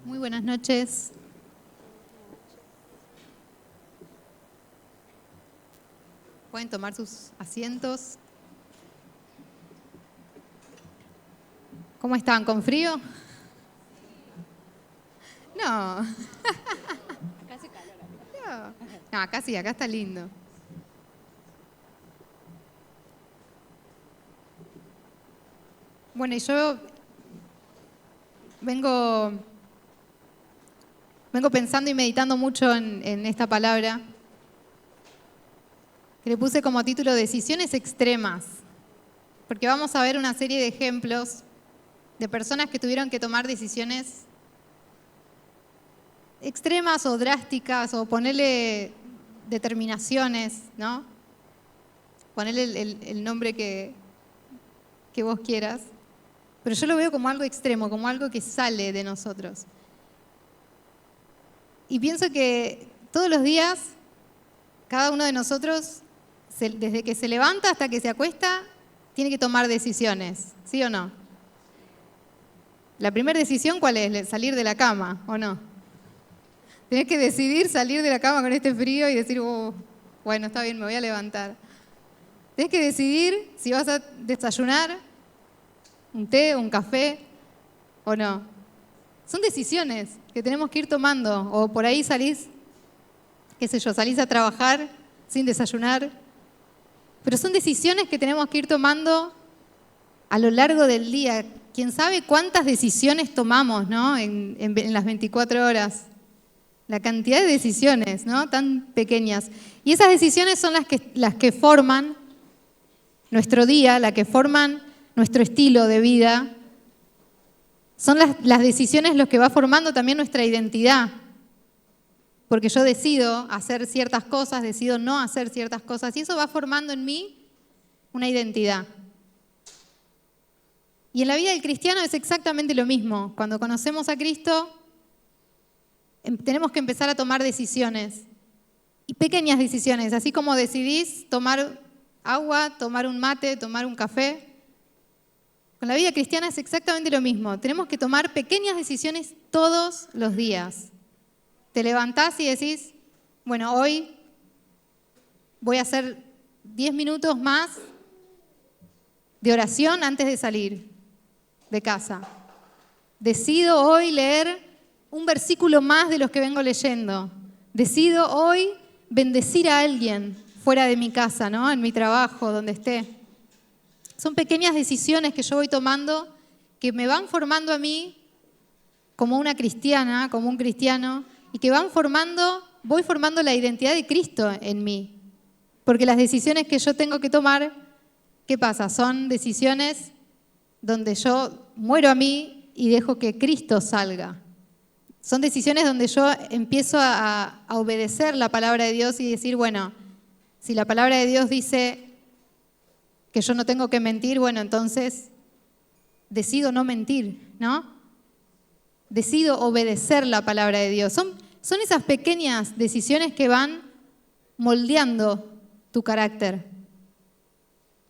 Muy buenas noches. Pueden tomar sus asientos. ¿Cómo están? ¿Con frío? No. Hace calor. No, acá sí, acá está lindo. Bueno, y yo vengo pensando y meditando mucho en esta palabra, que le puse como título Decisiones extremas, porque vamos a ver una serie de ejemplos de personas que tuvieron que tomar decisiones extremas o drásticas o ponerle determinaciones, ¿no? Ponerle el nombre que vos quieras. Pero yo lo veo como algo extremo, como algo que sale de nosotros. Y pienso que todos los días, cada uno de nosotros, desde que se levanta hasta que se acuesta, tiene que tomar decisiones, ¿sí o no? La primera decisión, ¿cuál es? Salir de la cama, ¿o no? Tenés que decidir salir de la cama con este frío y decir, bueno, está bien, me voy a levantar. Tenés que decidir si vas a desayunar un té, un café o no. Son decisiones que tenemos que ir tomando. O por ahí salís, qué sé yo, salís a trabajar sin desayunar. Pero son decisiones que tenemos que ir tomando a lo largo del día. ¿Quién sabe cuántas decisiones tomamos, ¿no? en las 24 horas? La cantidad de decisiones, ¿no? Tan pequeñas. Y esas decisiones son las que forman nuestro día, las que forman nuestro estilo de vida. Son las decisiones los que va formando también nuestra identidad. Porque yo decido hacer ciertas cosas, decido no hacer ciertas cosas, y eso va formando en mí una identidad. Y en la vida del cristiano es exactamente lo mismo. Cuando conocemos a Cristo, tenemos que empezar a tomar decisiones. Y pequeñas decisiones, así como decidís tomar agua, tomar un mate, tomar un café. Con la vida cristiana es exactamente lo mismo. Tenemos que tomar pequeñas decisiones todos los días. Te levantás y decís, bueno, hoy voy a hacer 10 minutos más de oración antes de salir de casa. Decido hoy leer un versículo más de los que vengo leyendo. Decido hoy bendecir a alguien fuera de mi casa, ¿no? En mi trabajo, donde esté. Son pequeñas decisiones que yo voy tomando que me van formando a mí como una cristiana, como un cristiano, y que voy formando la identidad de Cristo en mí. Porque las decisiones que yo tengo que tomar, ¿qué pasa? Son decisiones donde yo muero a mí y dejo que Cristo salga. Son decisiones donde yo empiezo a obedecer la palabra de Dios y decir, bueno, si la palabra de Dios dice que yo no tengo que mentir, bueno, entonces decido no mentir, ¿no? Decido obedecer la palabra de Dios. Son esas pequeñas decisiones que van moldeando tu carácter.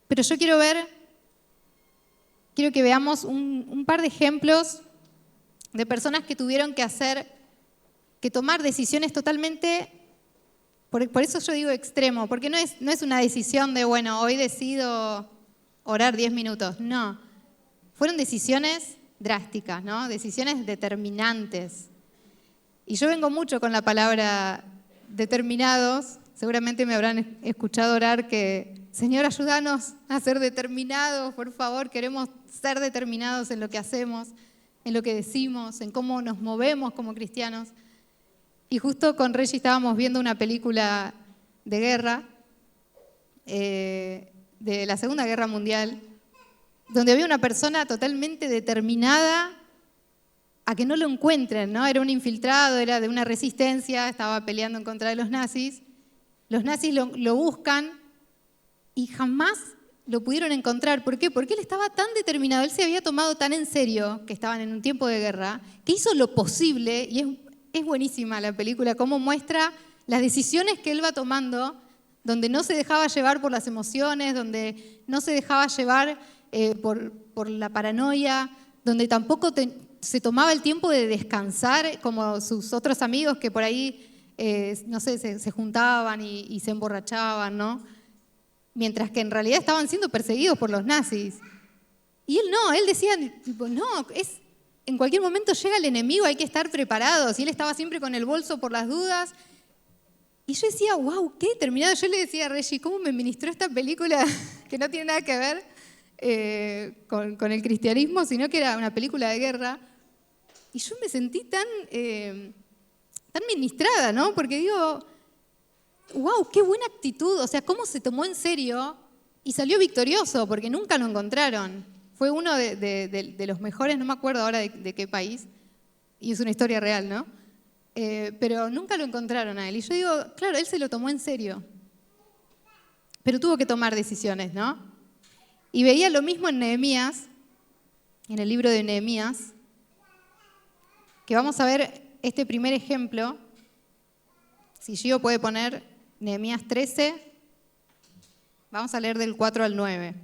Pero yo quiero que veamos un par de ejemplos de personas que tuvieron que tomar decisiones totalmente, por eso yo digo extremo, porque no es una decisión de, bueno, hoy decido orar 10 minutos. No, fueron decisiones drásticas, ¿no? Decisiones determinantes. Y yo vengo mucho con la palabra determinados. Seguramente me habrán escuchado orar que, Señor, ayúdanos a ser determinados, por favor, queremos ser determinados en lo que hacemos, en lo que decimos, en cómo nos movemos como cristianos. Y justo con Reggie estábamos viendo una película de guerra, de la Segunda Guerra Mundial, donde había una persona totalmente determinada a que no lo encuentren, ¿no? Era un infiltrado, era de una resistencia, estaba peleando en contra de los nazis. Los nazis lo buscan y jamás lo pudieron encontrar. ¿Por qué? Porque él estaba tan determinado, él se había tomado tan en serio que estaban en un tiempo de guerra, que hizo lo posible, y es buenísima la película, cómo muestra las decisiones que él va tomando, donde no se dejaba llevar por las emociones, donde no se dejaba llevar por la paranoia, donde tampoco se tomaba el tiempo de descansar, como sus otros amigos que por ahí, no sé, se juntaban y se emborrachaban, ¿no? Mientras que en realidad estaban siendo perseguidos por los nazis. Y él no, él decía, tipo, no, en cualquier momento llega el enemigo, hay que estar preparados. Y él estaba siempre con el bolso por las dudas. Y yo decía, wow, qué terminado. Yo le decía a Reggie, ¿cómo me ministró esta película que no tiene nada que ver con el cristianismo, sino que era una película de guerra? Y yo me sentí tan ministrada, ¿no? Porque digo, wow, qué buena actitud. O sea, cómo se tomó en serio y salió victorioso, porque nunca lo encontraron. Fue uno de los mejores, no me acuerdo ahora de qué país, y es una historia real, ¿no? Pero nunca lo encontraron a él. Y yo digo, claro, él se lo tomó en serio. Pero tuvo que tomar decisiones, ¿no? Y veía lo mismo en Nehemías, en el libro de Nehemías, que vamos a ver este primer ejemplo. Si Gio puede poner Nehemías 13, vamos a leer del 4 al 9.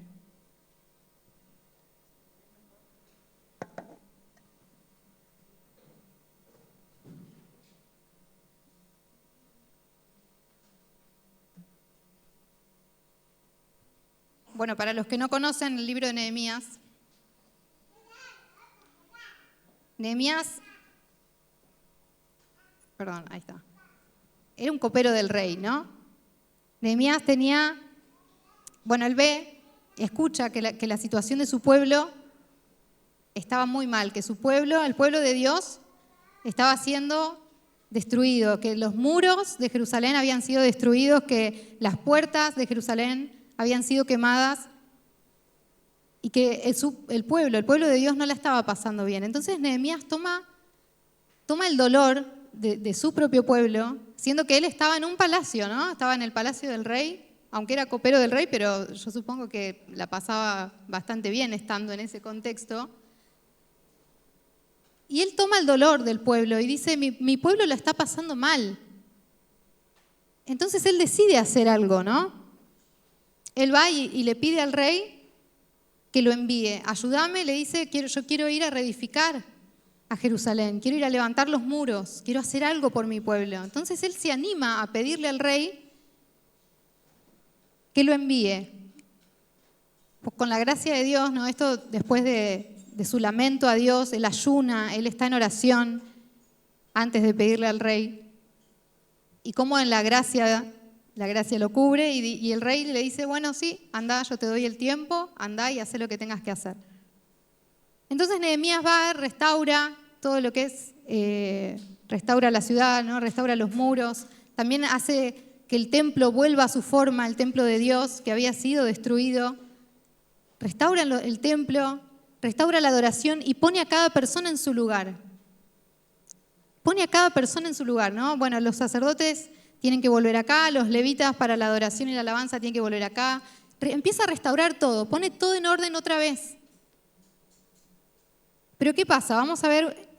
Bueno, para los que no conocen el libro de Nehemías, perdón, ahí está. Era un copero del rey, ¿no? Nehemías tenía, bueno, él ve, escucha que la situación de su pueblo estaba muy mal, que su pueblo, el pueblo de Dios, estaba siendo destruido, que los muros de Jerusalén habían sido destruidos, que las puertas de Jerusalén habían sido quemadas y que el pueblo de Dios no la estaba pasando bien. Entonces Nehemías toma el dolor de su propio pueblo, siendo que él estaba en un palacio, ¿no? Estaba en el palacio del rey, aunque era copero del rey, pero yo supongo que la pasaba bastante bien estando en ese contexto. Y él toma el dolor del pueblo y dice, mi pueblo la está pasando mal. Entonces él decide hacer algo, ¿no? Él va y le pide al rey que lo envíe. Ayúdame, le dice, yo quiero ir a reedificar a Jerusalén, quiero ir a levantar los muros, quiero hacer algo por mi pueblo. Entonces él se anima a pedirle al rey que lo envíe. Pues con la gracia de Dios, ¿no? Esto después de su lamento a Dios, él ayuna, él está en oración antes de pedirle al rey. Y como en la gracia lo cubre y el rey le dice, bueno, sí, anda, yo te doy el tiempo, anda y haz lo que tengas que hacer. Entonces Nehemías va, restaura todo lo que es, restaura la ciudad, ¿no? Restaura los muros, también hace que el templo vuelva a su forma, el templo de Dios que había sido destruido, restaura el templo, restaura la adoración y pone a cada persona en su lugar. Pone a cada persona en su lugar, ¿no? Bueno, los sacerdotes tienen que volver acá, los levitas para la adoración y la alabanza tienen que volver acá. Empieza a restaurar todo, pone todo en orden otra vez. Pero ¿qué pasa? Vamos a ver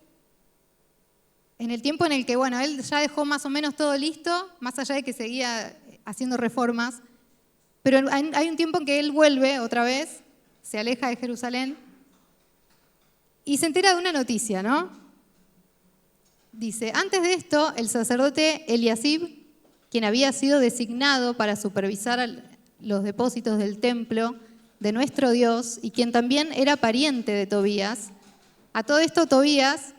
en el tiempo en el que, bueno, él ya dejó más o menos todo listo, más allá de que seguía haciendo reformas, pero hay un tiempo en que él vuelve otra vez, se aleja de Jerusalén y se entera de una noticia, ¿no? Dice, antes de esto, el sacerdote Eliasib, quien había sido designado para supervisar los depósitos del templo de nuestro Dios y quien también era pariente de Tobías, a todo esto Tobías,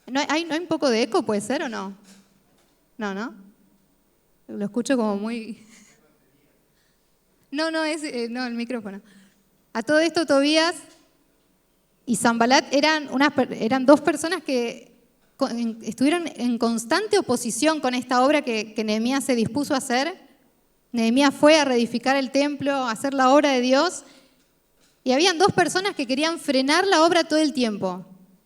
¿no hay un poco de eco, puede ser o no? No. Lo escucho como muy... No, el micrófono. A todo esto Tobías y Sanbalat eran dos personas que estuvieron en constante oposición con esta obra que Nehemías se dispuso a hacer. Nehemías fue a reedificar el templo, a hacer la obra de Dios, y habían dos personas que querían frenar la obra todo el tiempo.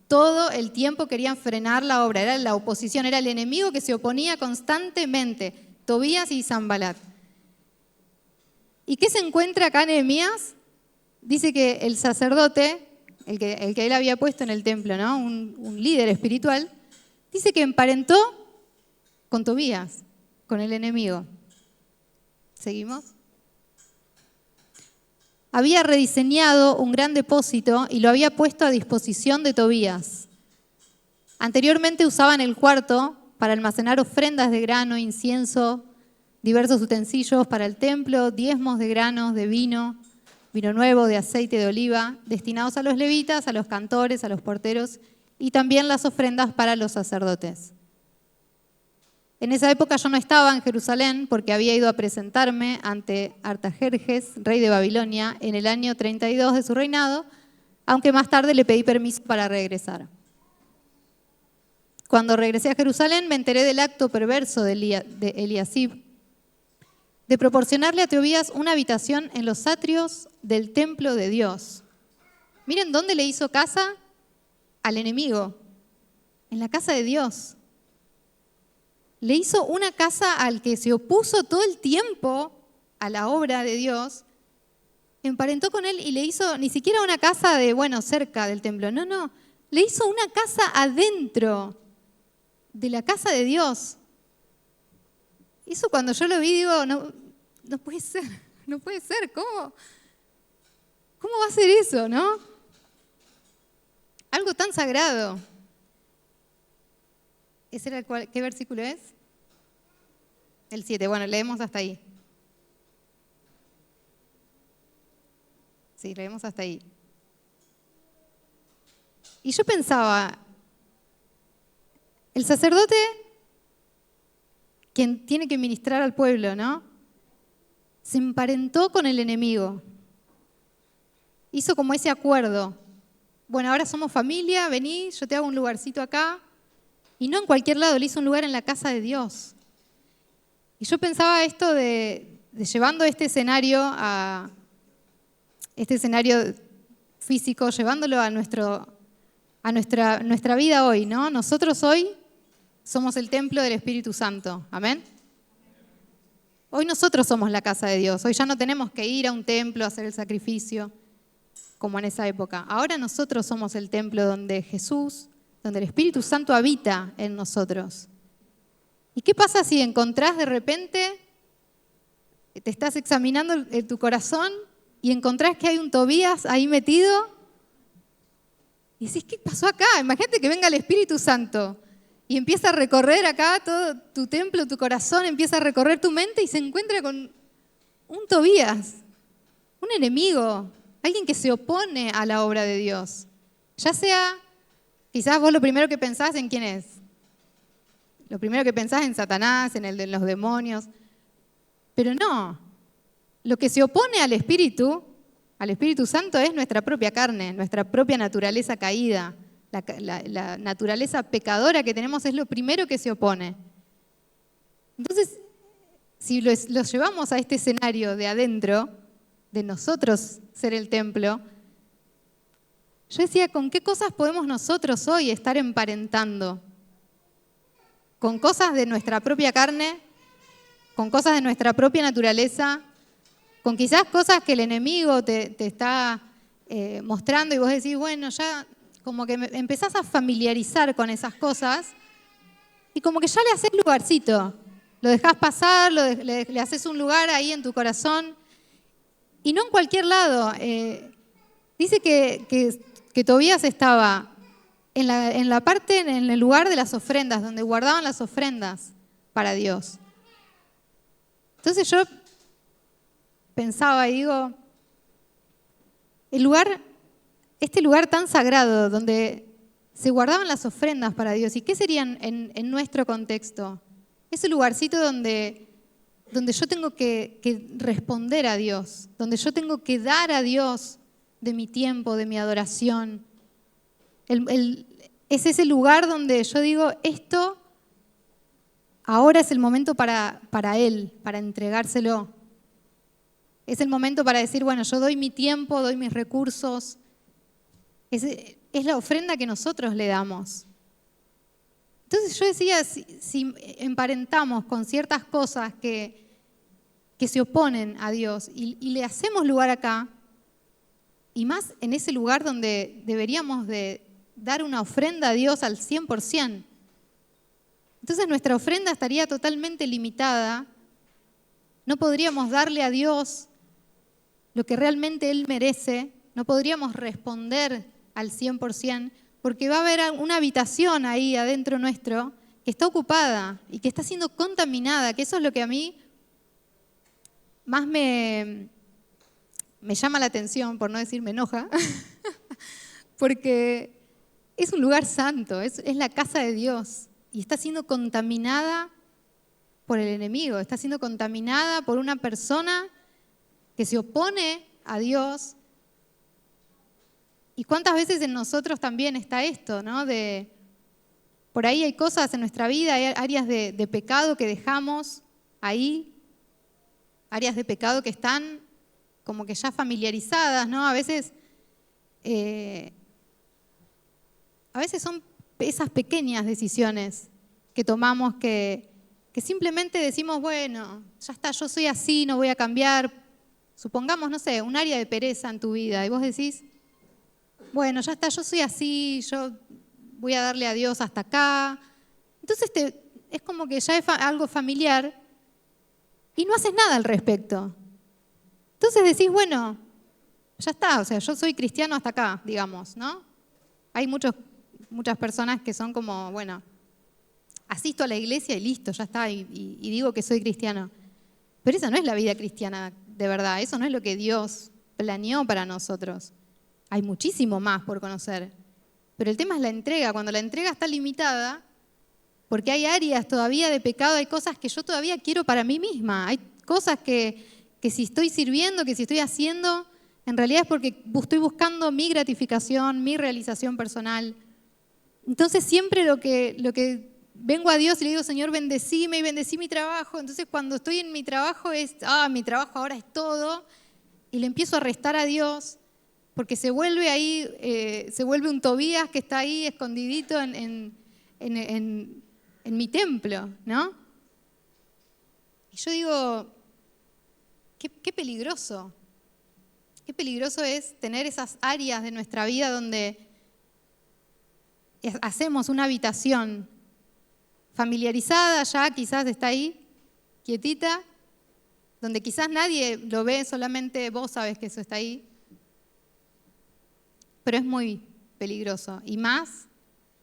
Todo el tiempo querían frenar la obra. Era la oposición, era el enemigo que se oponía constantemente, Tobías y Sanbalat. ¿Y qué se encuentra acá Nehemías? Dice que el sacerdote, el que él había puesto en el templo, ¿no? Un líder espiritual, dice que emparentó con Tobías, con el enemigo. ¿Seguimos? había rediseñado un gran depósito y lo había puesto a disposición de Tobías. Anteriormente usaban el cuarto para almacenar ofrendas de grano, incienso, diversos utensilios para el templo, diezmos de granos, de vino nuevo, de aceite de oliva, destinados a los levitas, a los cantores, a los porteros y también las ofrendas para los sacerdotes. En esa época yo no estaba en Jerusalén porque había ido a presentarme ante Artajerjes, rey de Babilonia, en el año 32 de su reinado, aunque más tarde le pedí permiso para regresar. Cuando regresé a Jerusalén me enteré del acto perverso de Eliasib, de proporcionarle a Tobías una habitación en los atrios del templo de Dios. Miren dónde le hizo casa al enemigo, en la casa de Dios. Le hizo una casa al que se opuso todo el tiempo a la obra de Dios, emparentó con él y le hizo ni siquiera una casa de, cerca del templo, no, le hizo una casa adentro de la casa de Dios. Eso cuando yo lo vi digo, no puede ser, ¿cómo va a ser eso, no? Algo tan sagrado. ¿Ese era qué versículo es? El 7, leemos hasta ahí. Sí, leemos hasta ahí. Y yo pensaba, el sacerdote, quien tiene que ministrar al pueblo, ¿no? Se emparentó con el enemigo. Hizo como ese acuerdo. Bueno, ahora somos familia, vení, yo te hago un lugarcito acá. Y no en cualquier lado, le hizo un lugar en la casa de Dios. Y yo pensaba esto de llevando este escenario físico, llevándolo a nuestra vida hoy, ¿no? Nosotros hoy somos el templo del Espíritu Santo. ¿Amén? Hoy nosotros somos la casa de Dios. Hoy ya no tenemos que ir a un templo a hacer el sacrificio como en esa época. Ahora nosotros somos el templo donde el Espíritu Santo habita en nosotros. ¿Y qué pasa si encontrás de repente, te estás examinando tu corazón y encontrás que hay un Tobías ahí metido? Y decís, ¿qué pasó acá? Imagínate que venga el Espíritu Santo y empieza a recorrer acá todo tu templo, tu corazón, empieza a recorrer tu mente y se encuentra con un Tobías, un enemigo, alguien que se opone a la obra de Dios. Ya sea, quizás vos lo primero que pensás en quién es. Lo primero que pensás en Satanás, en los demonios. Pero no, lo que se opone al Espíritu Santo es nuestra propia carne, nuestra propia naturaleza caída. La naturaleza pecadora que tenemos es lo primero que se opone. Entonces, si los llevamos a este escenario de adentro, de nosotros ser el templo, yo decía, ¿con qué cosas podemos nosotros hoy estar emparentando? ¿Con cosas de nuestra propia carne? ¿Con cosas de nuestra propia naturaleza? ¿Con quizás cosas que el enemigo te está mostrando y vos decís, ya como que empezás a familiarizar con esas cosas y como que ya le haces lugarcito. Lo dejás pasar, le haces un lugar ahí en tu corazón y no en cualquier lado. Dice que Tobías estaba en el lugar de las ofrendas, donde guardaban las ofrendas para Dios. Entonces yo pensaba y digo, este lugar tan sagrado donde se guardaban las ofrendas para Dios, ¿y qué serían en nuestro contexto? Ese lugarcito donde yo tengo que responder a Dios, donde yo tengo que dar a Dios de mi tiempo, de mi adoración. Es ese lugar donde yo digo, esto ahora es el momento para Él, para entregárselo. Es el momento para decir, yo doy mi tiempo, doy mis recursos. Es la ofrenda que nosotros le damos. Entonces yo decía, si emparentamos con ciertas cosas que se oponen a Dios y le hacemos lugar acá, y más en ese lugar donde deberíamos de dar una ofrenda a Dios al 100%, entonces nuestra ofrenda estaría totalmente limitada. No podríamos darle a Dios lo que realmente Él merece, no podríamos responder al 100%, porque va a haber una habitación ahí adentro nuestro que está ocupada y que está siendo contaminada, que eso es lo que a mí más me llama la atención, por no decir me enoja, porque es un lugar santo, es la casa de Dios y está siendo contaminada por el enemigo, está siendo contaminada por una persona que se opone a Dios. ¿Y cuántas veces en nosotros también está esto, ¿no? Por ahí hay cosas en nuestra vida, hay áreas de pecado que dejamos ahí, áreas de pecado que están como que ya familiarizadas, ¿no? A veces son esas pequeñas decisiones que tomamos que simplemente decimos, bueno, ya está, yo soy así, no voy a cambiar. Supongamos, no sé, un área de pereza en tu vida y vos decís, bueno, ya está, yo soy así, yo voy a darle a Dios hasta acá. Entonces es como que ya es algo familiar y no haces nada al respecto. Entonces decís, bueno, ya está, o sea, yo soy cristiano hasta acá, digamos, ¿no? Hay muchas personas que son como, bueno, asisto a la iglesia y listo, ya está, y digo que soy cristiano. Pero esa no es la vida cristiana de verdad, eso no es lo que Dios planeó para nosotros. Hay muchísimo más por conocer. Pero el tema es la entrega. Cuando la entrega está limitada, porque hay áreas todavía de pecado, hay cosas que yo todavía quiero para mí misma. Hay cosas que si estoy sirviendo, que si estoy haciendo, en realidad es porque estoy buscando mi gratificación, mi realización personal. Entonces siempre lo que vengo a Dios y le digo, Señor, bendecime y bendecí mi trabajo. Entonces cuando estoy en mi trabajo mi trabajo ahora es todo. Y le empiezo a restar a Dios. Porque se vuelve ahí, se vuelve un Tobías que está ahí escondidito en mi templo, ¿no? Y yo digo, qué peligroso. Qué peligroso es tener esas áreas de nuestra vida donde hacemos una habitación familiarizada ya, quizás está ahí, quietita, donde quizás nadie lo ve, solamente vos sabés que eso está ahí. Pero es muy peligroso. Y más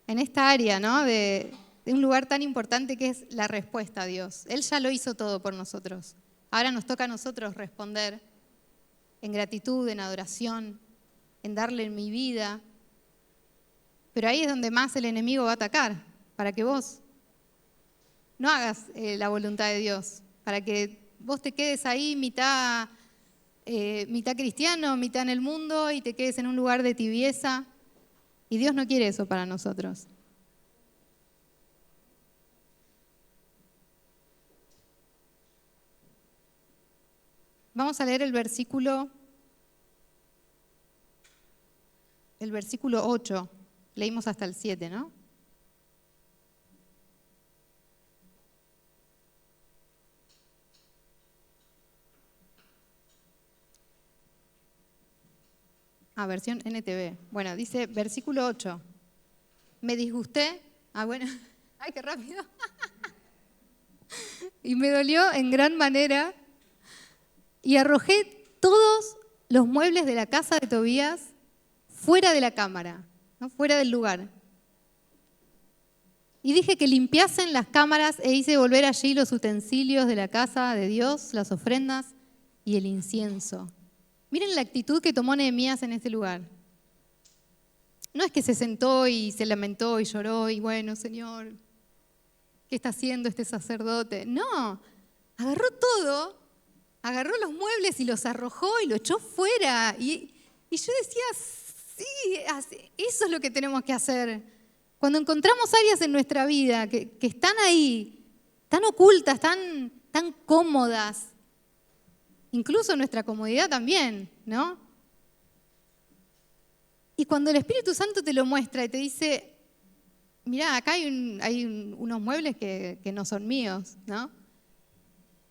en esta área, ¿no? de un lugar tan importante que es la respuesta a Dios. Él ya lo hizo todo por nosotros. Ahora nos toca a nosotros responder en gratitud, en adoración, en darle mi vida. Pero ahí es donde más el enemigo va a atacar, para que vos no hagas la voluntad de Dios, para que vos te quedes ahí mitad cristiano, mitad en el mundo y te quedes en un lugar de tibieza. Y Dios no quiere eso para nosotros. Vamos a leer el versículo 8. Leímos hasta el 7, ¿no? Versión NTV. Bueno, dice versículo 8. Me disgusté. Bueno. Ay, qué rápido. Y me dolió en gran manera. Y arrojé todos los muebles de la casa de Tobías fuera de la cámara, ¿no? Fuera del lugar. Y dije que limpiasen las cámaras e hice volver allí los utensilios de la casa de Dios, las ofrendas y el incienso. Miren la actitud que tomó Nehemías en este lugar. No es que se sentó y se lamentó y lloró y bueno, Señor, ¿qué está haciendo este sacerdote? No, agarró todo, agarró los muebles y los arrojó y lo echó fuera. Y yo decía, sí, eso es lo que tenemos que hacer. Cuando encontramos áreas en nuestra vida que están ahí, tan ocultas, tan cómodas, incluso nuestra comodidad también, ¿no? Y cuando el Espíritu Santo te lo muestra y te dice, mirá, acá hay unos muebles que no son míos, ¿no?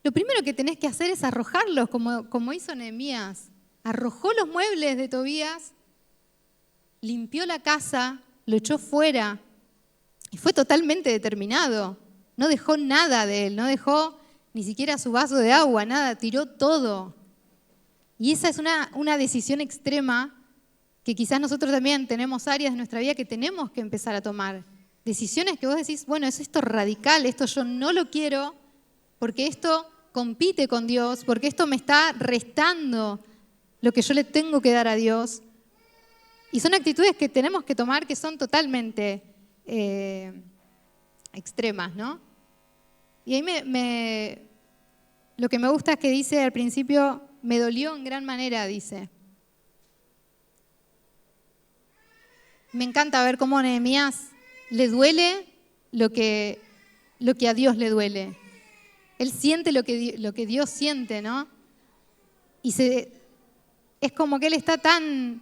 Lo primero que tenés que hacer es arrojarlos, como hizo Nehemías. Arrojó los muebles de Tobías, limpió la casa, lo echó fuera y fue totalmente determinado. No dejó nada de él, no dejó ni siquiera su vaso de agua, nada, tiró todo. Y esa es una decisión extrema que quizás nosotros también tenemos áreas de nuestra vida que tenemos que empezar a tomar. Decisiones que vos decís, bueno, es esto radical, esto yo no lo quiero, porque esto compite con Dios, porque esto me está restando lo que yo le tengo que dar a Dios. Y son actitudes que tenemos que tomar que son totalmente extremas, ¿no? Y ahí lo que me gusta es que dice al principio, me dolió en gran manera, dice. Me encanta ver cómo a Nehemías le duele lo que a Dios le duele. Él siente lo que Dios siente, ¿no? Y es como que él está tan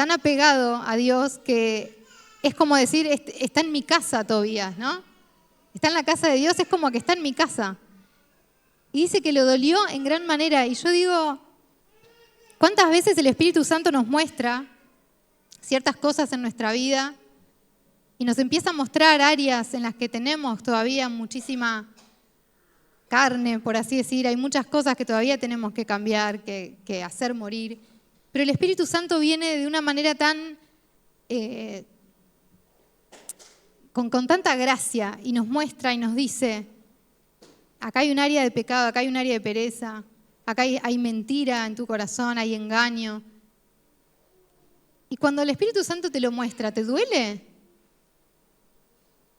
apegado a Dios que es como decir, está en mi casa Tobías, ¿no? Está en la casa de Dios, es como que está en mi casa. Y dice que lo dolió en gran manera. Y yo digo, ¿cuántas veces el Espíritu Santo nos muestra ciertas cosas en nuestra vida y nos empieza a mostrar áreas en las que tenemos todavía muchísima carne, por así decir? Hay muchas cosas que todavía tenemos que cambiar, que hacer morir. Pero el Espíritu Santo viene de una manera tan con tanta gracia y nos muestra y nos dice, acá hay un área de pecado, acá hay un área de pereza, acá hay mentira en tu corazón, hay engaño. Y cuando el Espíritu Santo te lo muestra, ¿te duele?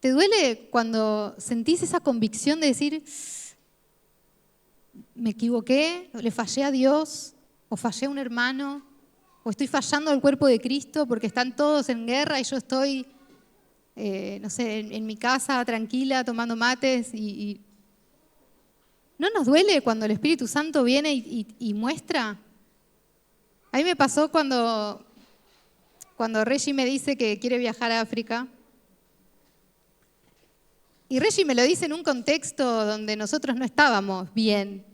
¿Te duele cuando sentís esa convicción de decir, me equivoqué, o le fallé a Dios, o fallé a un hermano, o estoy fallando al cuerpo de Cristo porque están todos en guerra y yo estoy, no sé, en mi casa tranquila tomando mates? Y ¿no nos duele cuando el Espíritu Santo viene y muestra? A mí me pasó cuando Reggie me dice que quiere viajar a África. Y Reggie me lo dice en un contexto donde nosotros no estábamos bien.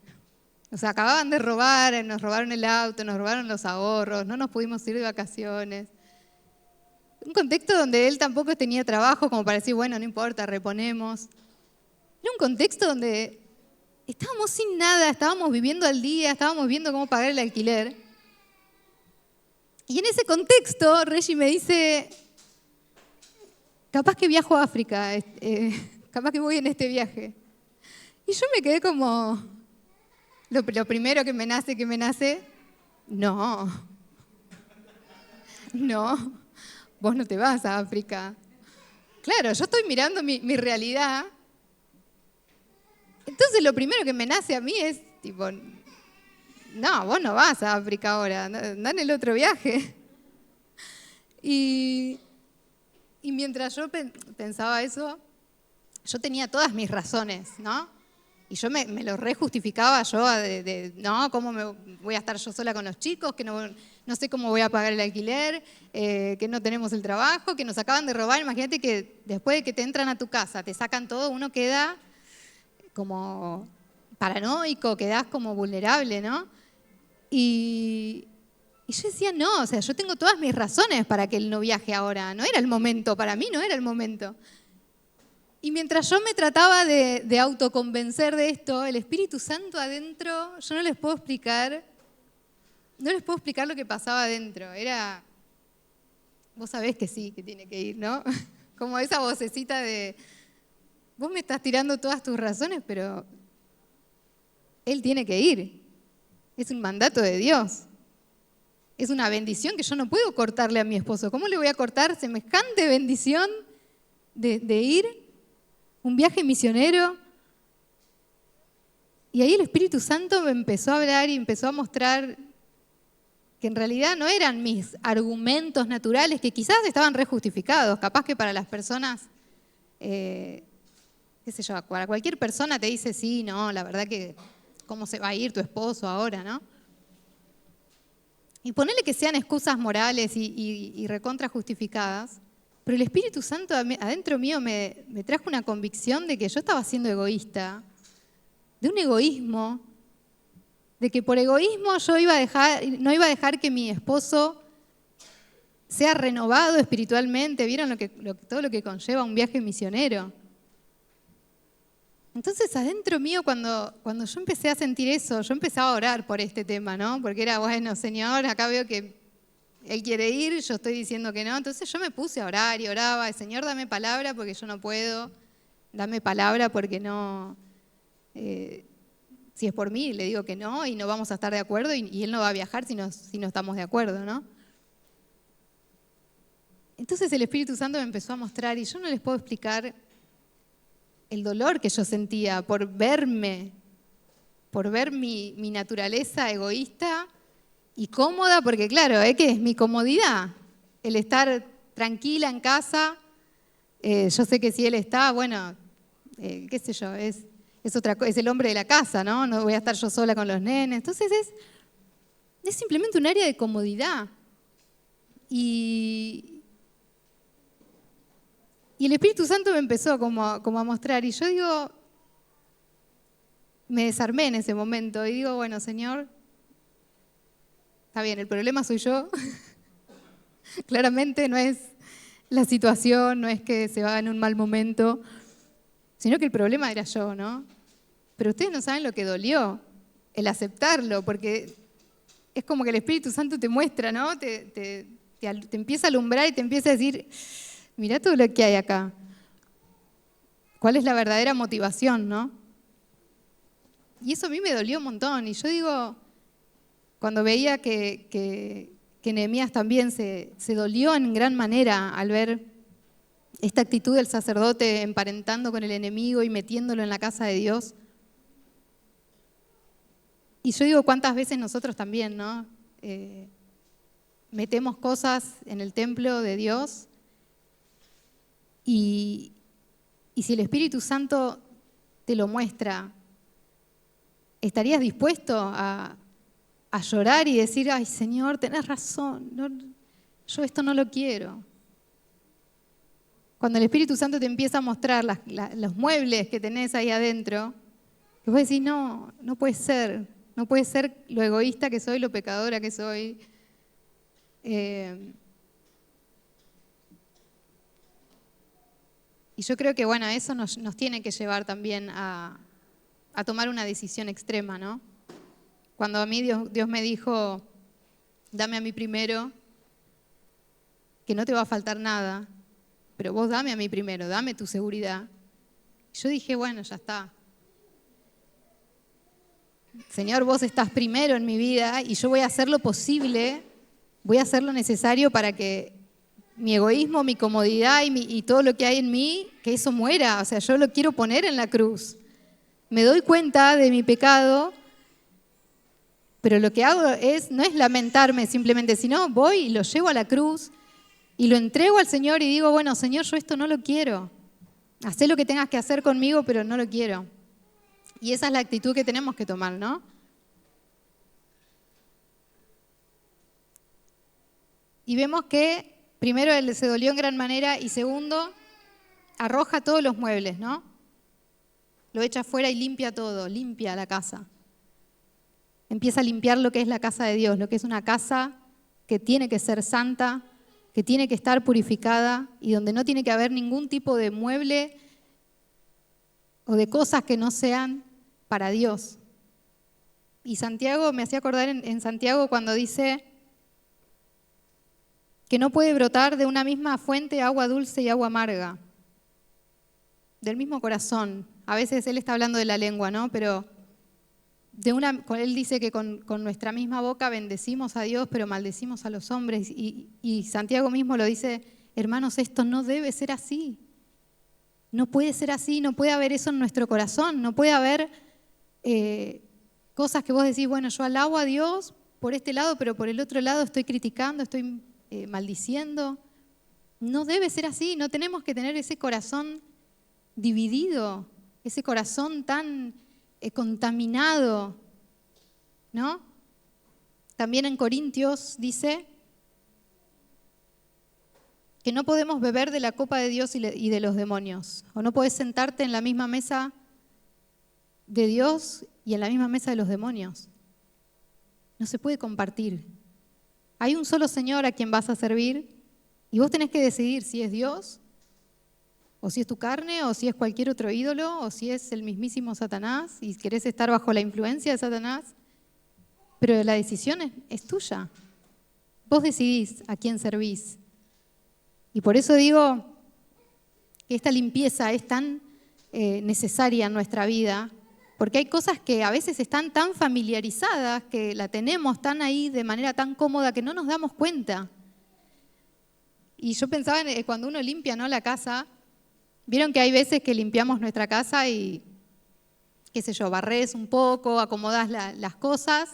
O sea, acababan de robar, nos robaron el auto, nos robaron los ahorros, no nos pudimos ir de vacaciones. Un contexto donde él tampoco tenía trabajo como para decir, bueno, no importa, reponemos. Era un contexto donde estábamos sin nada, estábamos viviendo al día, estábamos viendo cómo pagar el alquiler. Y en ese contexto, Reggie me dice, capaz que viajo a África, capaz que voy en este viaje. Y yo me quedé como, lo primero que me nace, no, vos no te vas a África. Claro, yo estoy mirando mi realidad. Entonces lo primero que me nace a mí es tipo, no, vos no vas a África ahora, anda en el otro viaje. Y mientras yo pensaba eso, yo tenía todas mis razones, ¿no? Y yo me lo rejustificaba yo no, ¿cómo me voy a estar yo sola con los chicos? Que no sé cómo voy a pagar el alquiler, que no tenemos el trabajo, que nos acaban de robar. Imagínate que después de que te entran a tu casa, te sacan todo, uno queda como paranoico, quedás como vulnerable, ¿no? Y yo decía, no, o sea, yo tengo todas mis razones para que él no viaje ahora. No era el momento, para mí no era el momento. Y mientras yo me trataba de autoconvencer de esto, el Espíritu Santo adentro, yo no les puedo explicar lo que pasaba adentro. Era, vos sabés que sí, que tiene que ir, ¿no? Como esa vocecita de, vos me estás tirando todas tus razones, pero él tiene que ir. Es un mandato de Dios. Es una bendición que yo no puedo cortarle a mi esposo. ¿Cómo le voy a cortar semejante bendición de ir? Un viaje misionero. Y ahí el Espíritu Santo me empezó a hablar y empezó a mostrar que en realidad no eran mis argumentos naturales, que quizás estaban rejustificados. Capaz que para las personas, qué sé yo, para cualquier persona te dice, sí, no, la verdad que cómo se va a ir tu esposo ahora, ¿no? Y ponerle que sean excusas morales y recontra justificadas, pero el Espíritu Santo adentro mío me trajo una convicción de que yo estaba siendo egoísta, de un egoísmo, de que por egoísmo yo no iba a dejar que mi esposo sea renovado espiritualmente. ¿Vieron todo lo que conlleva un viaje misionero? Entonces, adentro mío, cuando yo empecé a sentir eso, yo empezaba a orar por este tema, ¿no? Porque era, bueno, Señor, acá veo que Él quiere ir, yo estoy diciendo que no. Entonces yo me puse a orar y oraba, Señor, dame palabra porque yo no puedo, dame palabra porque no, si es por mí, le digo que no y no vamos a estar de acuerdo y Él no va a viajar si no estamos de acuerdo, ¿no? Entonces el Espíritu Santo me empezó a mostrar y yo no les puedo explicar el dolor que yo sentía por verme, por ver mi naturaleza egoísta y cómoda, porque claro, que es mi comodidad, el estar tranquila en casa. Yo sé que si él está, bueno, qué sé yo, es el hombre de la casa, ¿no? No voy a estar yo sola con los nenes. Entonces es simplemente un área de comodidad. Y el Espíritu Santo me empezó como a mostrar, y yo digo, me desarmé en ese momento, y digo, bueno, Señor, está bien, el problema soy yo. Claramente no es la situación, no es que se va en un mal momento, sino que el problema era yo, ¿no? Pero ustedes no saben lo que dolió, el aceptarlo, porque es como que el Espíritu Santo te muestra, ¿no? Te empieza a alumbrar y te empieza a decir, mirá todo lo que hay acá. ¿Cuál es la verdadera motivación, no? Y eso a mí me dolió un montón. Y yo digo, cuando veía que Nehemías también se dolió en gran manera al ver esta actitud del sacerdote emparentando con el enemigo y metiéndolo en la casa de Dios. Y yo digo, ¿cuántas veces nosotros también, no? Metemos cosas en el templo de Dios y si el Espíritu Santo te lo muestra, ¿estarías dispuesto a llorar y decir, ay Señor, tenés razón, yo esto no lo quiero? Cuando el Espíritu Santo te empieza a mostrar los muebles que tenés ahí adentro, vos decís, no puede ser lo egoísta que soy, lo pecadora que soy. Y yo creo que, bueno, eso nos tiene que llevar también a tomar una decisión extrema, ¿no? Cuando a mí Dios me dijo, dame a mí primero, que no te va a faltar nada, pero vos dame a mí primero, dame tu seguridad. Yo dije, bueno, ya está. Señor, vos estás primero en mi vida y yo voy a hacer lo posible, voy a hacer lo necesario para que mi egoísmo, mi comodidad y todo lo que hay en mí, que eso muera. O sea, yo lo quiero poner en la cruz. Me doy cuenta de mi pecado, pero lo que hago no es lamentarme simplemente, sino voy y lo llevo a la cruz y lo entrego al Señor y digo, bueno, Señor, yo esto no lo quiero. Hacé lo que tengas que hacer conmigo, pero no lo quiero. Y esa es la actitud que tenemos que tomar, ¿no? Y vemos que primero él se dolió en gran manera y segundo, arroja todos los muebles, ¿no? Lo echa afuera y limpia todo, limpia la casa. Empieza a limpiar lo que es la casa de Dios, lo que es una casa que tiene que ser santa, que tiene que estar purificada y donde no tiene que haber ningún tipo de mueble o de cosas que no sean para Dios. Y Santiago, me hacía acordar en Santiago cuando dice que no puede brotar de una misma fuente agua dulce y agua amarga, del mismo corazón. A veces él está hablando de la lengua, ¿no? Pero él dice que con nuestra misma boca bendecimos a Dios, pero maldecimos a los hombres. Y Santiago mismo lo dice, hermanos, esto no debe ser así. No puede ser así, no puede haber eso en nuestro corazón, no puede haber cosas que vos decís, bueno, yo alabo a Dios por este lado, pero por el otro lado estoy criticando, estoy maldiciendo. No debe ser así, no tenemos que tener ese corazón dividido, ese corazón tan contaminado, ¿no? También en Corintios dice que no podemos beber de la copa de Dios y de los demonios, o no podés sentarte en la misma mesa de Dios y en la misma mesa de los demonios. No se puede compartir. Hay un solo Señor a quien vas a servir y vos tenés que decidir si es Dios o si es tu carne, o si es cualquier otro ídolo, o si es el mismísimo Satanás y querés estar bajo la influencia de Satanás. Pero la decisión es tuya. Vos decidís a quién servís. Y por eso digo que esta limpieza es tan necesaria en nuestra vida, porque hay cosas que a veces están tan familiarizadas, que la tenemos tan ahí de manera tan cómoda que no nos damos cuenta. Y yo pensaba en cuando uno limpia, ¿no?, la casa. Vieron que hay veces que limpiamos nuestra casa y, qué sé yo, barrés un poco, acomodás las cosas,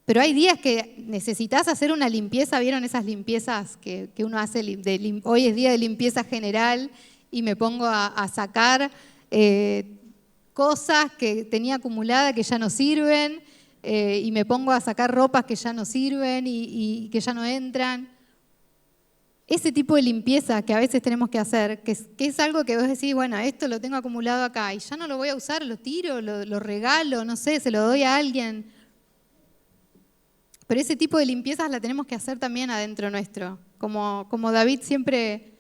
pero hay días que necesitas hacer una limpieza. ¿Vieron esas limpiezas que uno hace? Hoy es día de limpieza general y me pongo a sacar cosas que tenía acumuladas que ya no sirven, y me pongo a sacar ropas que ya no sirven y que ya no entran. Ese tipo de limpieza que a veces tenemos que hacer, que es algo que vos decís, bueno, esto lo tengo acumulado acá y ya no lo voy a usar, lo tiro, lo regalo, no sé, se lo doy a alguien. Pero ese tipo de limpiezas la tenemos que hacer también adentro nuestro. Como David siempre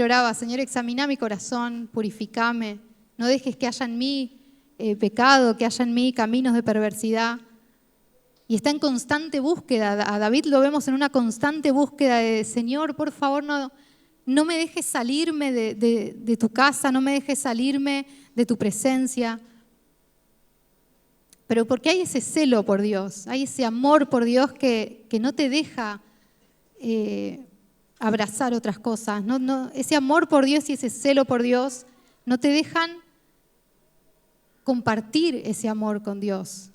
oraba, Señor, examina mi corazón, purificame, no dejes que haya en mí pecado, que haya en mí caminos de perversidad. Y está en constante búsqueda. A David lo vemos en una constante búsqueda de, Señor, por favor, no me dejes salirme de tu casa, no me dejes salirme de tu presencia. Pero porque hay ese celo por Dios, hay ese amor por Dios que no te deja abrazar otras cosas. Ese amor por Dios y ese celo por Dios no te dejan compartir ese amor con Dios.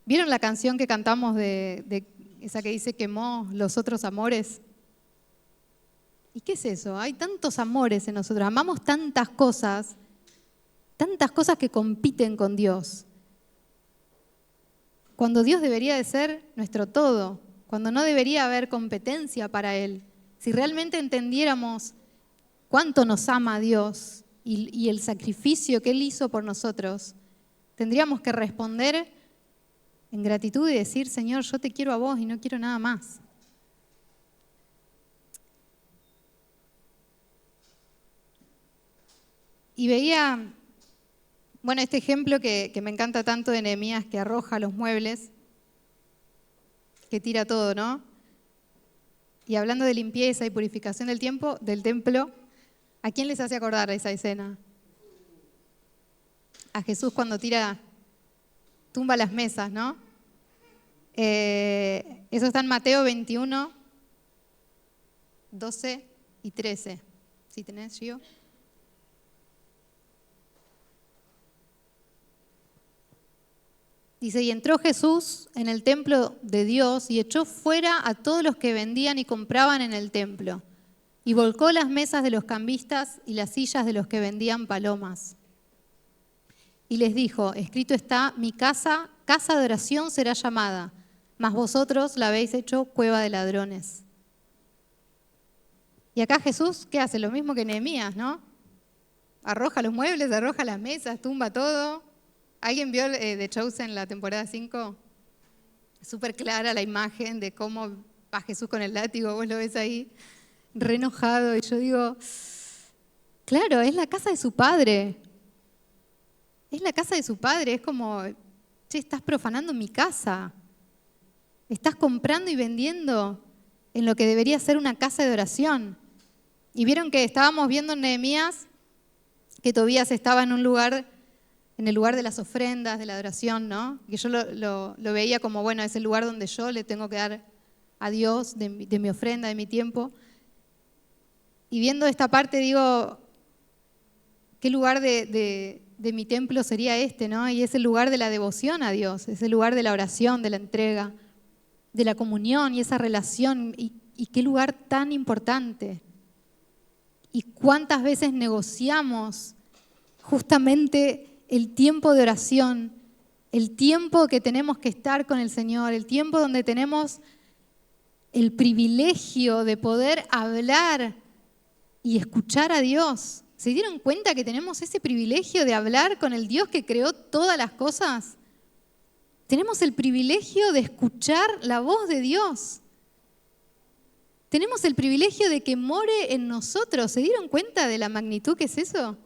¿Vieron la canción que cantamos de esa que dice quemó los otros amores? ¿Y qué es eso? Hay tantos amores en nosotros, amamos tantas cosas que compiten con Dios. Cuando Dios debería de ser nuestro todo, cuando no debería haber competencia para Él. Si realmente entendiéramos cuánto nos ama Dios y el sacrificio que Él hizo por nosotros, tendríamos que responder en gratitud y decir, Señor, yo te quiero a vos y no quiero nada más. Y veía, bueno, este ejemplo que me encanta tanto de Nehemías, que arroja los muebles, que tira todo, ¿no? Y hablando de limpieza y purificación del templo, ¿a quién les hace acordar esa escena? A Jesús cuando tumba las mesas, ¿no? Eso está en Mateo 21, 12 y 13. Si tenés, Gio. Dice, y entró Jesús en el templo de Dios y echó fuera a todos los que vendían y compraban en el templo, y volcó las mesas de los cambistas y las sillas de los que vendían palomas. Y les dijo, escrito está, mi casa, casa de oración será llamada, mas vosotros la habéis hecho cueva de ladrones. Y acá Jesús, ¿qué hace? Lo mismo que Nehemías, ¿no? Arroja los muebles, arroja las mesas, tumba todo. ¿Alguien vio The Chosen la temporada 5? Es súper clara la imagen de cómo va Jesús con el látigo, vos lo ves ahí, re enojado. Y yo digo, claro, es la casa de su padre. Es la casa de su padre, es como, che, estás profanando mi casa. Estás comprando y vendiendo en lo que debería ser una casa de oración. Y vieron que estábamos viendo en Nehemías que Tobías estaba en el lugar de las ofrendas, de la adoración, ¿no? Que yo lo veía como, bueno, es el lugar donde yo le tengo que dar a Dios de mi ofrenda, de mi tiempo. Y viendo esta parte digo, ¿qué lugar de mi templo sería este, ¿no? Y es el lugar de la devoción a Dios, es el lugar de la oración, de la entrega, de la comunión y esa relación. Y qué lugar tan importante. Y cuántas veces negociamos justamente el tiempo de oración, el tiempo que tenemos que estar con el Señor, el tiempo donde tenemos el privilegio de poder hablar y escuchar a Dios. ¿Se dieron cuenta que tenemos ese privilegio de hablar con el Dios que creó todas las cosas? Tenemos el privilegio de escuchar la voz de Dios. Tenemos el privilegio de que more en nosotros. ¿Se dieron cuenta de la magnitud que es eso?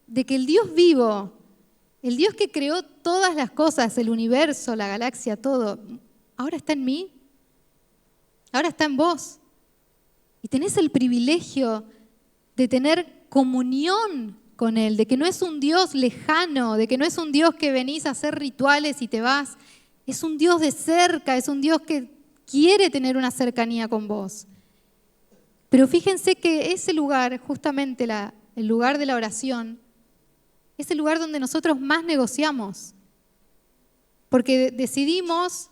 De que el Dios vivo, el Dios que creó todas las cosas, el universo, la galaxia, todo, ahora está en mí, ahora está en vos. Y tenés el privilegio de tener comunión con Él, de que no es un Dios lejano, de que no es un Dios que venís a hacer rituales y te vas. Es un Dios de cerca, es un Dios que quiere tener una cercanía con vos. Pero fíjense que ese lugar, justamente el lugar de la oración, es el lugar donde nosotros más negociamos. Porque decidimos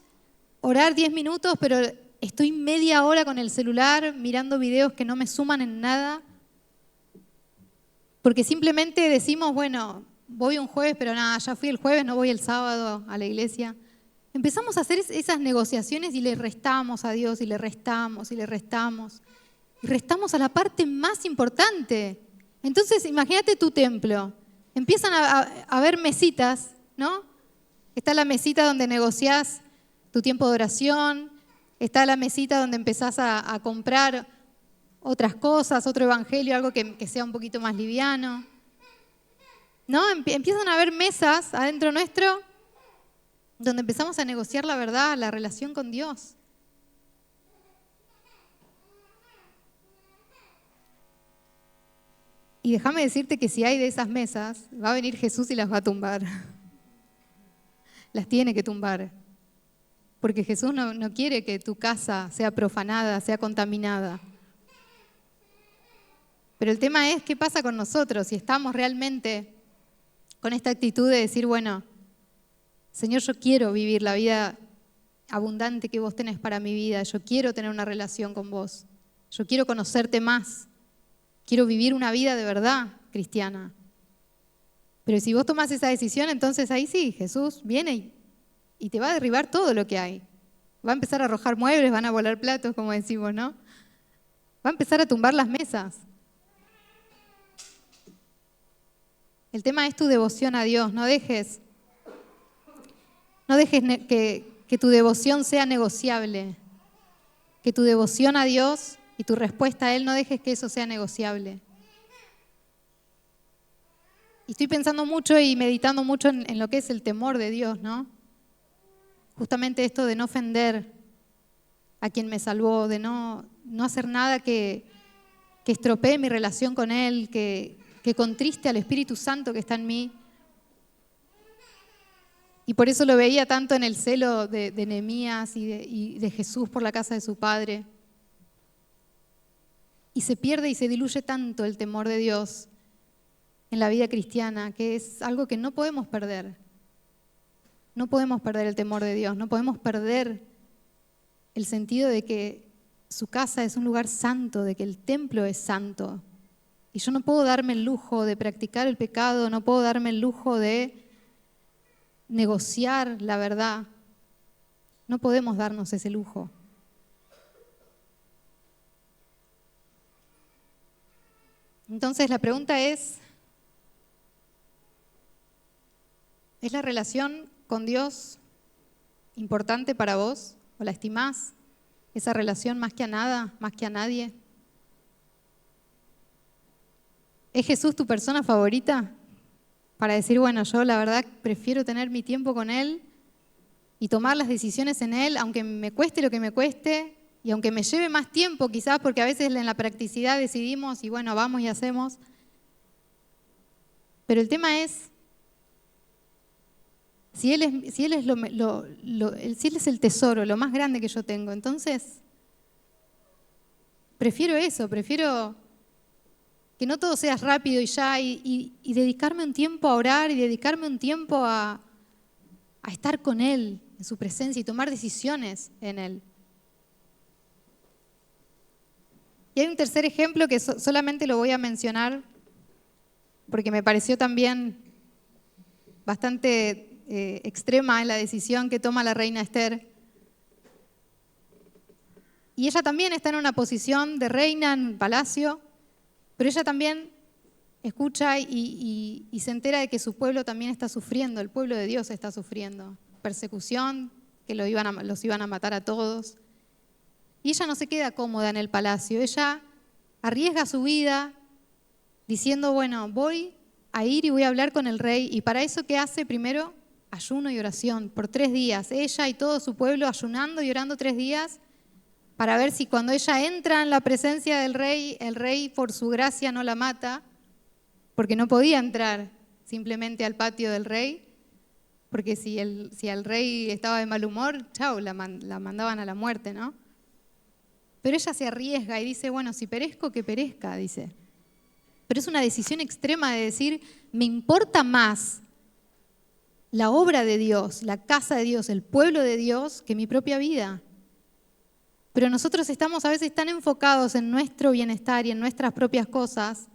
orar 10 minutos, pero estoy media hora con el celular mirando videos que no me suman en nada. Porque simplemente decimos, bueno, voy un jueves, pero nada, ya fui el jueves, no voy el sábado a la iglesia. Empezamos a hacer esas negociaciones y le restamos a Dios, y le restamos, y le restamos. Y restamos a la parte más importante. Entonces, imagínate tu templo. Empiezan a haber mesitas, ¿no? Está la mesita donde negociás tu tiempo de oración, está la mesita donde empezás a comprar otras cosas, otro evangelio, algo que sea un poquito más liviano. ¿No? Empiezan a haber mesas adentro nuestro donde empezamos a negociar la verdad, la relación con Dios. Y déjame decirte que si hay de esas mesas, va a venir Jesús y las va a tumbar. Las tiene que tumbar. Porque Jesús no quiere que tu casa sea profanada, sea contaminada. Pero el tema es, ¿qué pasa con nosotros? Si estamos realmente con esta actitud de decir, bueno, Señor, yo quiero vivir la vida abundante que vos tenés para mi vida. Yo quiero tener una relación con vos. Yo quiero conocerte más. Quiero vivir una vida de verdad cristiana. Pero si vos tomás esa decisión, entonces ahí sí, Jesús viene y te va a derribar todo lo que hay. Va a empezar a arrojar muebles, van a volar platos, como decimos, ¿no? Va a empezar a tumbar las mesas. El tema es tu devoción a Dios. No dejes que tu devoción sea negociable. Que tu devoción a Dios y tu respuesta a Él, no dejes que eso sea negociable. Y estoy pensando mucho y meditando mucho en lo que es el temor de Dios, ¿no? Justamente esto de no ofender a quien me salvó, de no hacer nada que estropee mi relación con Él, que contriste al Espíritu Santo que está en mí. Y por eso lo veía tanto en el celo de Nehemías y de Jesús por la casa de su padre. Y se pierde y se diluye tanto el temor de Dios en la vida cristiana, que es algo que no podemos perder. No podemos perder el temor de Dios, no podemos perder el sentido de que su casa es un lugar santo, de que el templo es santo. Y yo no puedo darme el lujo de practicar el pecado, no puedo darme el lujo de negociar la verdad. No podemos darnos ese lujo. Entonces la pregunta ¿es la relación con Dios importante para vos? ¿O la estimás esa relación más que a nada, más que a nadie? ¿Es Jesús tu persona favorita? Para decir, bueno, yo la verdad prefiero tener mi tiempo con Él y tomar las decisiones en Él, aunque me cueste lo que me cueste y aunque me lleve más tiempo quizás, porque a veces en la practicidad decidimos y bueno, vamos y hacemos. Pero el tema es, si Él es el tesoro, lo más grande que yo tengo, entonces prefiero eso, prefiero que no todo sea rápido y ya, y dedicarme un tiempo a orar y dedicarme un tiempo a estar con Él, en su presencia y tomar decisiones en Él. Y hay un tercer ejemplo que solamente lo voy a mencionar porque me pareció también bastante extrema en la decisión que toma la reina Esther. Y ella también está en una posición de reina en el palacio, pero ella también escucha y se entera de que su pueblo también está sufriendo, el pueblo de Dios está sufriendo persecución, que los iban a matar a todos. Y ella no se queda cómoda en el palacio, ella arriesga su vida diciendo, bueno, voy a ir y voy a hablar con el rey. Y para eso, ¿qué hace? Primero, ayuno y oración por 3 días. Ella y todo su pueblo ayunando y orando 3 días para ver si cuando ella entra en la presencia del rey, el rey por su gracia no la mata, porque no podía entrar simplemente al patio del rey, porque si el rey estaba de mal humor, chau, la mandaban a la muerte, ¿no? Pero ella se arriesga y dice, bueno, si perezco, que perezca, dice. Pero es una decisión extrema de decir, me importa más la obra de Dios, la casa de Dios, el pueblo de Dios, que mi propia vida. Pero nosotros estamos a veces tan enfocados en nuestro bienestar y en nuestras propias cosas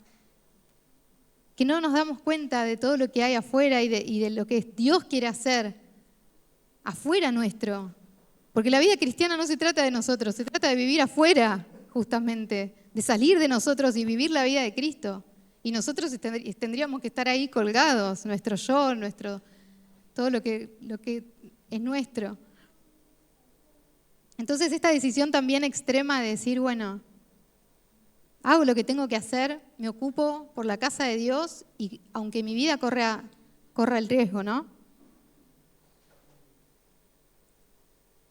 que no nos damos cuenta de todo lo que hay afuera y de lo que Dios quiere hacer afuera nuestro. Porque la vida cristiana no se trata de nosotros, se trata de vivir afuera, justamente, de salir de nosotros y vivir la vida de Cristo. Y nosotros tendríamos que estar ahí colgados, nuestro yo, todo lo que es nuestro. Entonces esta decisión también extrema de decir, bueno, hago lo que tengo que hacer, me ocupo por la casa de Dios y aunque mi vida corra el riesgo, ¿no?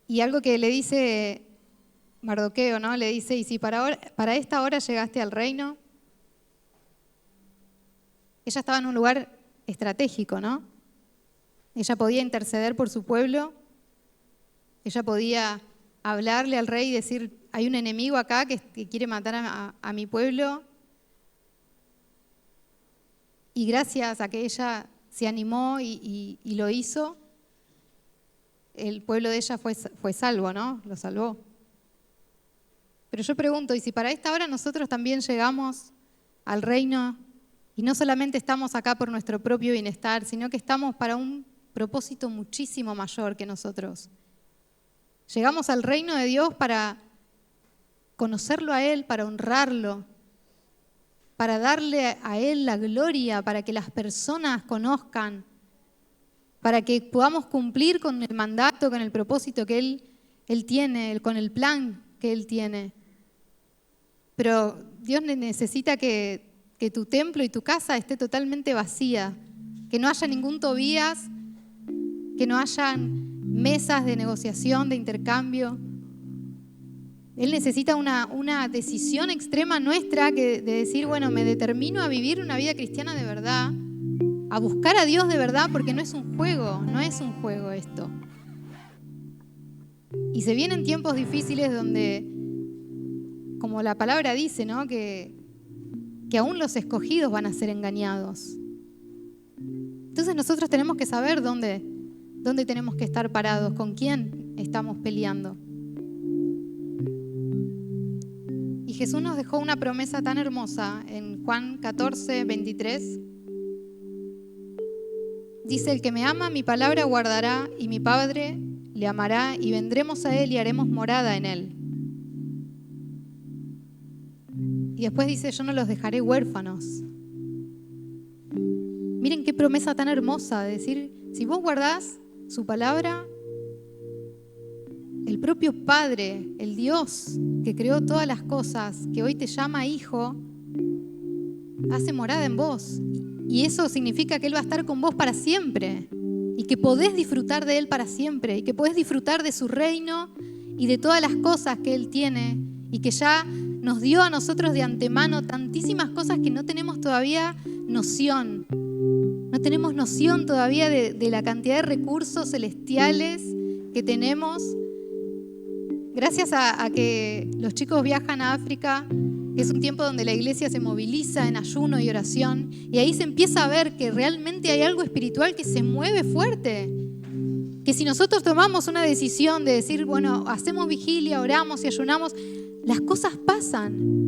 Y algo que le dice Mardoqueo, ¿no? Le dice, y si para esta hora llegaste al reino, ella estaba en un lugar estratégico, ¿no? Ella podía interceder por su pueblo, ella podía hablarle al rey y decir, hay un enemigo acá que quiere matar a mi pueblo. Y gracias a que ella se animó y lo hizo, el pueblo de ella fue salvo, ¿no? Lo salvó. Pero yo pregunto, ¿y si para esta hora nosotros también llegamos al reino y no solamente estamos acá por nuestro propio bienestar, sino que estamos para un propósito muchísimo mayor que nosotros? Llegamos al reino de Dios para conocerlo a Él, para honrarlo, para darle a Él la gloria, para que las personas conozcan, para que podamos cumplir con el mandato, con el propósito que Él tiene, con el plan que Él tiene. Pero Dios necesita que tu templo y tu casa esté totalmente vacía, que no haya ningún Tobías, que no hayan mesas de negociación, de intercambio. Él necesita una decisión extrema nuestra de decir, bueno, me determino a vivir una vida cristiana de verdad, a buscar a Dios de verdad, porque no es un juego esto. Y se vienen tiempos difíciles donde, como la palabra dice, ¿no? que aún los escogidos van a ser engañados. Entonces nosotros tenemos que saber dónde tenemos que estar parados, con quién estamos peleando. Y Jesús nos dejó una promesa tan hermosa en Juan 14, 23. Dice, el que me ama, mi palabra guardará, y mi Padre le amará, y vendremos a Él y haremos morada en Él. Y después dice, yo no los dejaré huérfanos. Miren qué promesa tan hermosa de decir, si vos guardás su palabra, el propio Padre, el Dios que creó todas las cosas, que hoy te llama hijo, hace morada en vos. Y eso significa que Él va a estar con vos para siempre y que podés disfrutar de Él para siempre y que podés disfrutar de su reino y de todas las cosas que Él tiene y que ya nos dio a nosotros de antemano tantísimas cosas que no tenemos todavía noción. No tenemos noción todavía de la cantidad de recursos celestiales que tenemos. Gracias a que los chicos viajan a África, que es un tiempo donde la iglesia se moviliza en ayuno y oración, y ahí se empieza a ver que realmente hay algo espiritual que se mueve fuerte. Que si nosotros tomamos una decisión de decir, bueno, hacemos vigilia, oramos y ayunamos, las cosas pasan.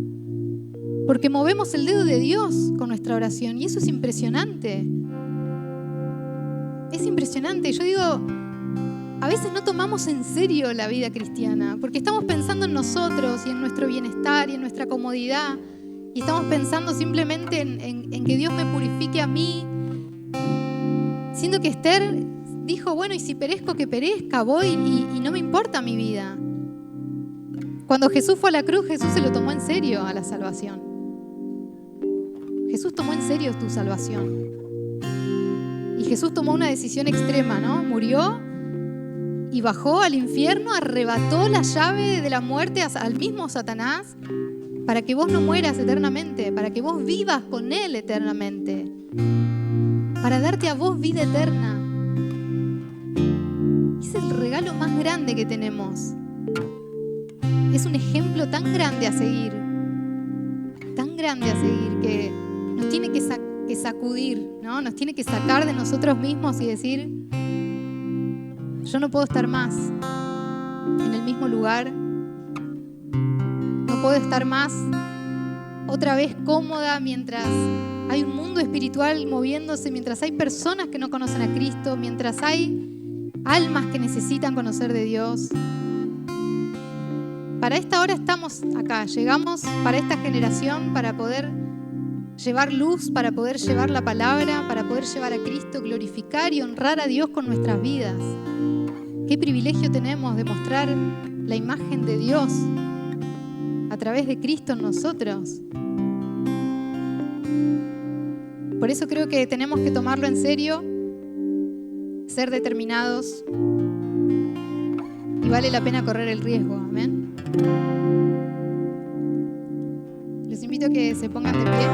Porque movemos el dedo de Dios con nuestra oración, y eso es impresionante. Es impresionante. Yo digo, a veces no tomamos en serio la vida cristiana, porque estamos pensando en nosotros y en nuestro bienestar y en nuestra comodidad, y estamos pensando simplemente en que Dios me purifique a mí, siendo que Esther dijo, bueno, y si perezco, que perezca, voy y no me importa mi vida. Cuando Jesús fue a la cruz, Jesús se lo tomó en serio a la salvación. Jesús tomó en serio tu salvación. Y Jesús tomó una decisión extrema, ¿no? Murió y bajó al infierno, arrebató la llave de la muerte al mismo Satanás para que vos no mueras eternamente, para que vos vivas con Él eternamente, para darte a vos vida eterna. Es el regalo más grande que tenemos. Es un ejemplo tan grande a seguir que nos tiene que sacudir, ¿no? Nos tiene que sacar de nosotros mismos y decir: yo no puedo estar más en el mismo lugar, no puedo estar más otra vez cómoda mientras hay un mundo espiritual moviéndose, mientras hay personas que no conocen a Cristo, mientras hay almas que necesitan conocer de Dios. Para esta hora estamos acá, llegamos para esta generación, para poder llevar luz, para poder llevar la palabra, para poder llevar a Cristo, glorificar y honrar a Dios con nuestras vidas. Qué privilegio tenemos de mostrar la imagen de Dios a través de Cristo en nosotros. Por eso creo que tenemos que tomarlo en serio, ser determinados, y vale la pena correr el riesgo. Amén. Los invito a que se pongan de pie.